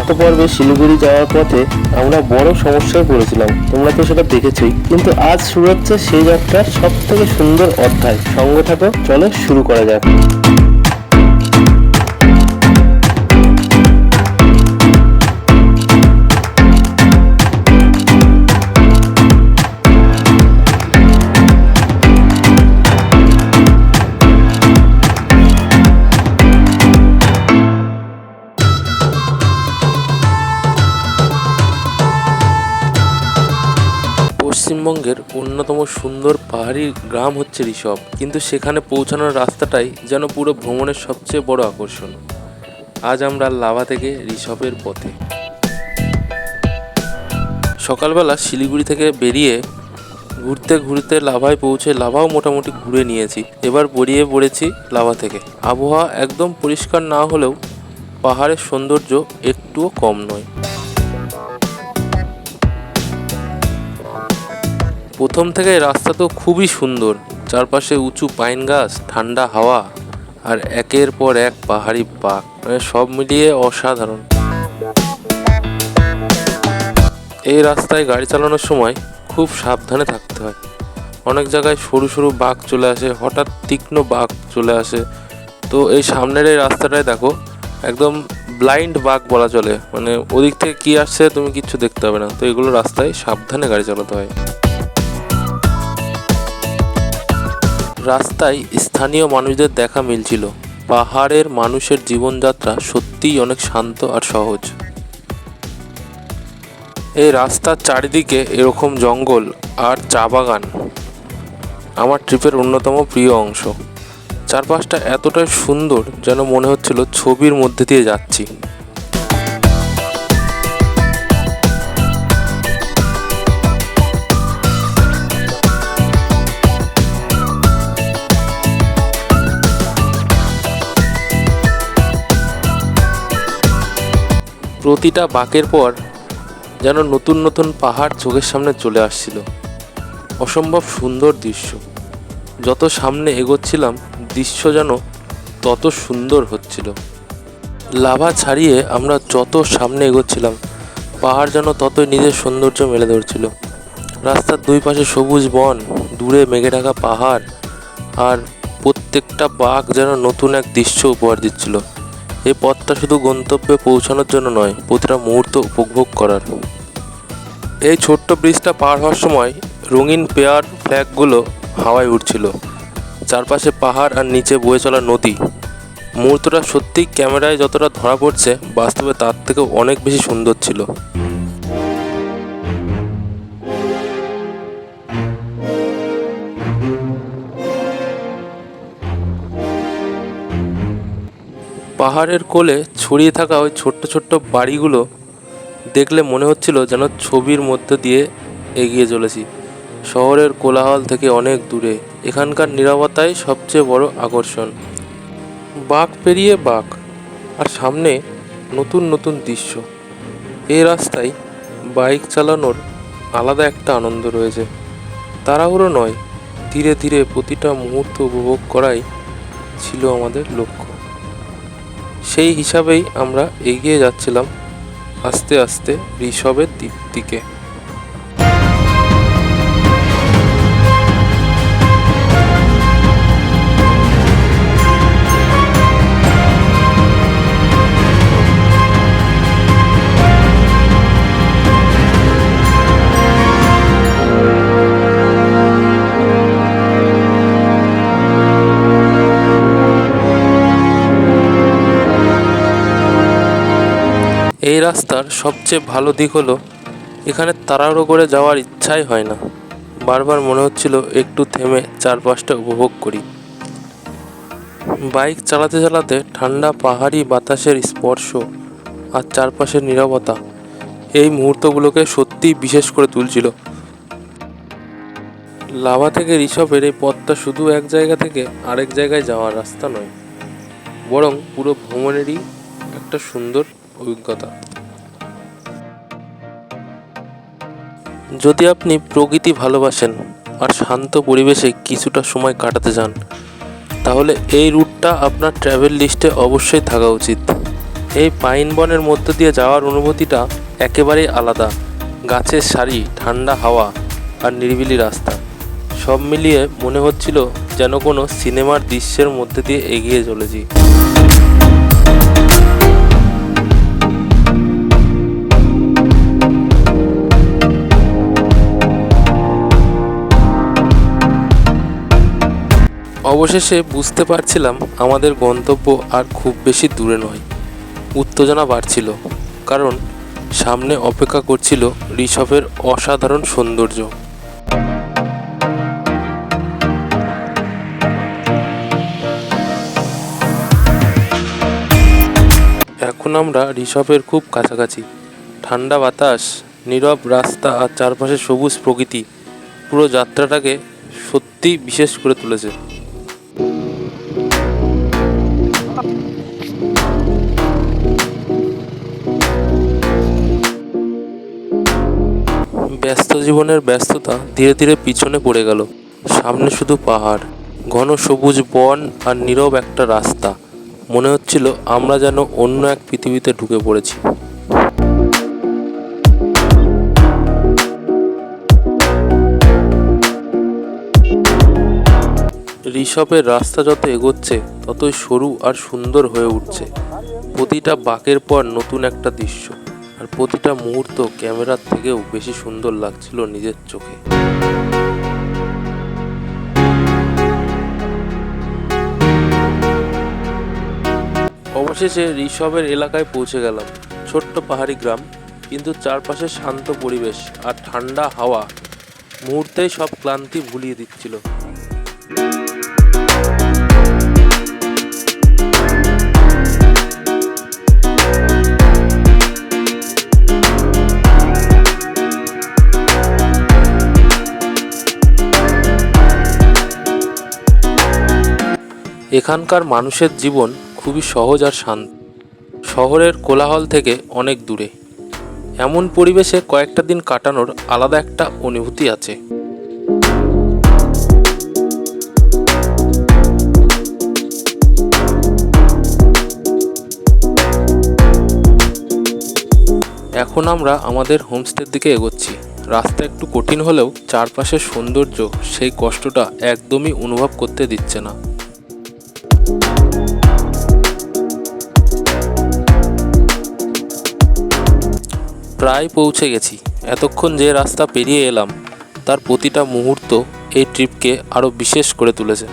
গত পর্বে শিলিগুড়ি যাওয়ার পথে আমরা বড় সমস্যায় পড়েছিলাম, তোমরা তো সেটা দেখেছই। কিন্তু আজ শুরু হচ্ছে সেই যাত্রার সব থেকে সুন্দর অধ্যায়। সঙ্গে থাকো, চলো শুরু করা যাক। পশ্চিমবঙ্গের অন্যতম সুন্দর পাহাড়ি গ্রাম হচ্ছে ঋষভ, কিন্তু সেখানে পৌঁছানোর রাস্তাটাই যেন পুরো ভ্রমণের সবচেয়ে বড় আকর্ষণ। আজ আমরা লাভা থেকে ঋষভের পথে। সকালবেলা শিলিগুড়ি থেকে বেরিয়ে ঘুরতে ঘুরতে লাভায় পৌঁছে লাভাও মোটামুটি ঘুরে নিয়েছি। এবার বেরিয়ে পড়েছি লাভা থেকে। আবহাওয়া একদম পরিষ্কার না হলেও পাহাড়ের সৌন্দর্য একটুও কম নয়। প্রথম থেকে রাস্তা তো খুবই সুন্দর, চারপাশে উঁচু পাইন গাছ, ঠান্ডা হাওয়া আর একের পর এক পাহাড়ি বাঁক, মানে সব মিলিয়ে অসাধারণ। এই রাস্তায় গাড়ি চালানোর সময় খুব সাবধানে থাকতে হয়। অনেক জায়গায় সরু সরু বাঁক চলে আসে, হঠাৎ তীক্ষ্ণ বাঁক চলে আসে। তো এই সামনের এই রাস্তাটায় দেখো, একদম ব্লাইন্ড বাঁক বলা চলে, মানে ওদিক থেকে কি আসছে তুমি কিচ্ছু দেখতে হবে না। তো এগুলো রাস্তায় সাবধানে গাড়ি চালাতে হয়। রাস্তায় স্থানীয় মানুষদের দেখা মিলছিল। পাহাড়ের মানুষের জীবনযাত্রা সত্যিই অনেক শান্ত আর সহজ। এই রাস্তার চারিদিকে এরকম জঙ্গল আর চা বাগান আমার ট্রিপের অন্যতম প্রিয় অংশ। চারপাশটা এতটাই সুন্দর যেন মনে হচ্ছিল ছবির মধ্যে দিয়ে যাচ্ছি। প্রতিটা বাঁকের পর যেন নতুন নতুন পাহাড় চোখের সামনে চলে আসছিল। অসম্ভব সুন্দর দৃশ্য। যত সামনে এগোচ্ছিলাম দৃশ্য যেন তত সুন্দর হচ্ছিল। লাভা ছাড়িয়ে আমরা যত সামনে এগোচ্ছিলাম পাহাড় যেন ততই নিজের সৌন্দর্য মেলে ধরছিল। রাস্তার দুই পাশে সবুজ বন, দূরে মেঘে ঢাকা পাহাড়, আর প্রত্যেকটা বাঁক যেন নতুন এক দৃশ্য উপহার দিচ্ছিল। এই পথটা শুধু গন্তব্যে পৌঁছানোর জন্য নয়, প্রতিটা মুহূর্ত উপভোগ করার। এই ছোট্ট ব্রিজটা পার হওয়ার সময় রঙিন পেয়ার ফ্ল্যাগগুলো হাওয়ায় উঠছিল। চারপাশে পাহাড় আর নিচে বয়ে চলা নদী। মুহূর্তটা সত্যিই ক্যামেরায় যতটা ধরা পড়ছে বাস্তবে তার থেকে অনেক বেশি সুন্দর ছিল। পাহাড়ের কোলে ছড়িয়ে থাকা ওই ছোট্ট ছোট্ট বাড়িগুলো দেখলে মনে হচ্ছিল যেন ছবির মধ্যে দিয়ে এগিয়ে চলেছি, শহরের কোলাহল থেকে অনেক দূরে। এখানকার নীরবতাই সবচেয়ে বড় আকর্ষণ। বাঁক পেরিয়ে বাঁক, আর সামনে নতুন নতুন দৃশ্য। এই রাস্তায় বাইক চালানোর আলাদা একটা আনন্দ রয়েছে। তাড়াহুড়ো নয়, ধীরে ধীরে প্রতিটা মুহূর্ত উপভোগ করাই ছিল আমাদের লক্ষ্য। সেই হিসাবেই আমরা এগিয়ে যাচ্ছিলাম আস্তে আস্তে ঋষভের দিকে। এই রাস্তার সবচেয়ে ভালো দিক হলো এখানে তাড়াহুড়ো করে যাওয়ার ইচ্ছাই হয় না। বারবার মনে হচ্ছিল একটু থেমে চারপাশটা উপভোগ করি। বাইক চালাতে চালাতে ঠান্ডা পাহাড়ি বাতাসের স্পর্শ আর চারপাশের নীরবতা এই মুহূর্তগুলোকে সত্যিই বিশেষ করে তুলছিল। লাভা থেকে ঋষভের এই পথটা শুধু এক জায়গা থেকে আরেক জায়গায় যাওয়ার রাস্তা নয়, বরং পুরো ভ্রমণেরই একটা সুন্দর অভিজ্ঞতা। যদি আপনি প্রকৃতি ভালোবাসেন আর শান্ত পরিবেশে কিছুটা সময় কাটাতে চান, তাহলে এই রুটটা আপনার ট্র্যাভেল লিস্টে অবশ্যই থাকা উচিত। এই পাইন বনের মধ্য দিয়ে যাওয়ার অনুভূতিটা একেবারেই আলাদা। গাছের সারি, ঠান্ডা হাওয়া আর নিরিবিলি রাস্তা, সব মিলিয়ে মনে হচ্ছিল যেন কোনো সিনেমার দৃশ্যের মধ্যে দিয়ে এগিয়ে চলেছি। অবশেষে বুঝতে পারছিলাম আমাদের গন্তব্য আর খুব বেশি দূরে নয়। উত্তেজনা বাড়ছিল, কারণ সামনে অপেক্ষা করছিল ঋষভের অসাধারণ সৌন্দর্য। এখন আমরা ঋষভের খুব কাছাকাছি। ঠান্ডা বাতাস, নীরব রাস্তা আর চারপাশে সবুজ প্রকৃতি পুরো যাত্রাটাকে সত্যিই বিশেষ করে তুলেছে। ব্যস্ত জীবনের ব্যস্ততা ধীরে ধীরে পিছনে পড়ে গেল। সামনে শুধু পাহাড়, ঘন সবুজ বন আর নীরব একটা রাস্তা। মনে হচ্ছিল আমরা যেন অন্য এক পৃথিবীতে ঢুকে পড়েছি। ঋষভের রাস্তা যত এগোচ্ছে ততই সরু আর সুন্দর হয়ে উঠছে। প্রতিটা বাঁকের পর নতুন একটা দৃশ্য, আর প্রতিটা মুহূর্ত ক্যামেরার থেকেও বেশি সুন্দর লাগছিল নিজের চোখে। অবশেষে ঋষভের এলাকায় পৌঁছে গেলাম। ছোট্ট পাহাড়ি গ্রাম, কিন্তু চারপাশে শান্ত পরিবেশ আর ঠান্ডা হাওয়া মুহূর্তেই সব ক্লান্তি ভুলিয়ে দিচ্ছিল। এখানকার মানুষের জীবন খুবই সহজ আর শান্ত, শহরের কোলাহল থেকে অনেক দূরে। এমন পরিবেশে কয়েকটা দিন কাটানোর আলাদা একটা অনুভূতি আছে। এখন আমরা আমাদের হোমস্টের দিকে এগোচ্ছি। রাস্তা একটু কঠিন হলেও চারপাশের সৌন্দর্য সেই কষ্টটা একদমই অনুভব করতে দিচ্ছে না। প্রায় পৌঁছে গেছি। এতক্ষণ যে রাস্তা পেরিয়ে এলাম তার প্রতিটা মুহূর্ত এই ট্রিপকে আরও বিশেষ করে তুলেছে।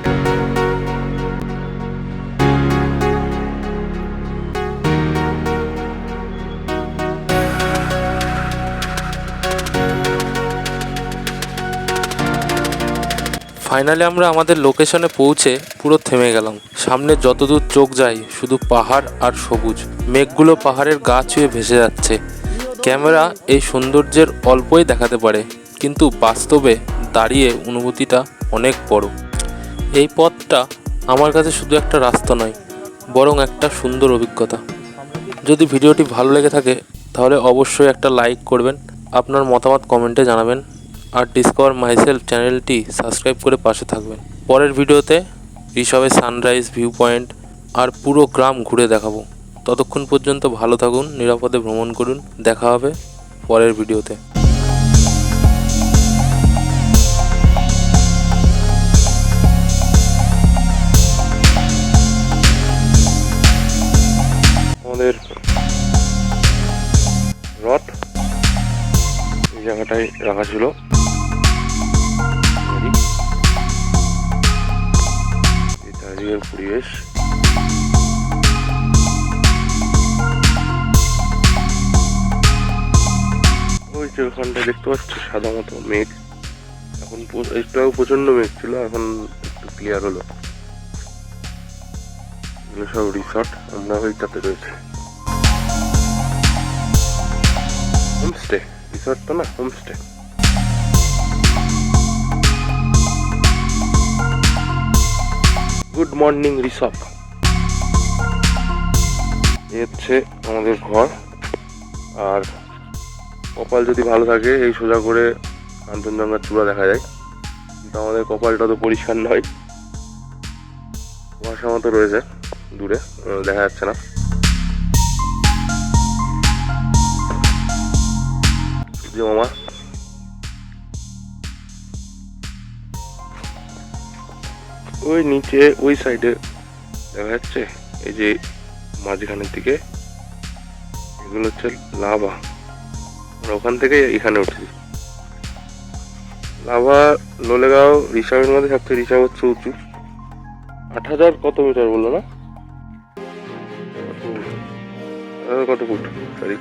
ফাইনালি আমরা আমাদের লোকেশনে পৌঁছে পুরো থেমে গেলাম। সামনে যতদূর চোখ যায় শুধু পাহাড় আর সবুজ। মেঘগুলো পাহাড়ের গা ছুঁয়ে ভেসে যাচ্ছে। ক্যামেরা এই সৌন্দর্যের অল্পই দেখাতে পারে, কিন্তু বাস্তবে দাঁড়িয়ে অনুভূতিটা অনেক বড়। এই পথটা আমার কাছে শুধু একটা রাস্তা নয়, বরং একটা সুন্দর অভিজ্ঞতা। যদি ভিডিওটি ভালো লেগে থাকে তাহলে অবশ্যই একটা লাইক করবেন, আপনার মতামত কমেন্টে জানাবেন, আর ডিসকভার মাইসেলফ চ্যানেলটি সাবস্ক্রাইব করে পাশে থাকবেন। পরের ভিডিওতে ঋষভের সানরাইজ ভিউ পয়েন্ট আর পুরো গ্রাম ঘুরে দেখাবো। ততক্ষণ পর্যন্ত ভালো থাকুন, নিরাপদে ভ্রমণ করুন। দেখা হবে পরের ভিডিওতে। আমাদের রথ এই জায়গাটায় রাখা ছিল। চারিদিকের পরিবেশ ওই যে ওখানটায় দেখতে পাচ্ছি সাদা মতো মেঘ। এখন একটু প্রচন্ড মেঘ ছিল, এখন একটু ক্লিয়ার হলো। এগুলো সব রিসর্ট, আমরা ওইটাতে রয়েছে। হোমস্টে, রিসর্ট তো না, হোমস্টে। Good morning Rishabh. এই হচ্ছে আমাদের ঘর। আর কপাল যদি ভালো থাকে এই সোজা করে কাঞ্চনজঙ্ঘার চূড়া দেখা যায়, কিন্তু আমাদের কপালটা তো পরিষ্কার নয়, কুয়াশা মতো রয়েছে, দূরে দেখা যাচ্ছে না। যে মামা ওই নিচে ওই সাইডে দেখা যাচ্ছে, এই যে মাঝখানের দিকে এগুলো হচ্ছে লাভা। আমরা ওখান থেকে এখানে উঠেছি। লাভা লোলেগাঁও রিসার্ভের মধ্যে সবচেয়ে রিসার্ভ হচ্ছে উঁচু। 8,000 কত মিটার বললো না, কত ফুট সরি,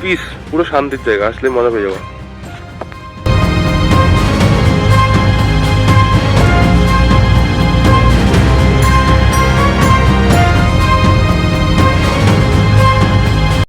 পিস, পুরো শান্তির জায়গা, আসলে মজা পেয়ে যাবো।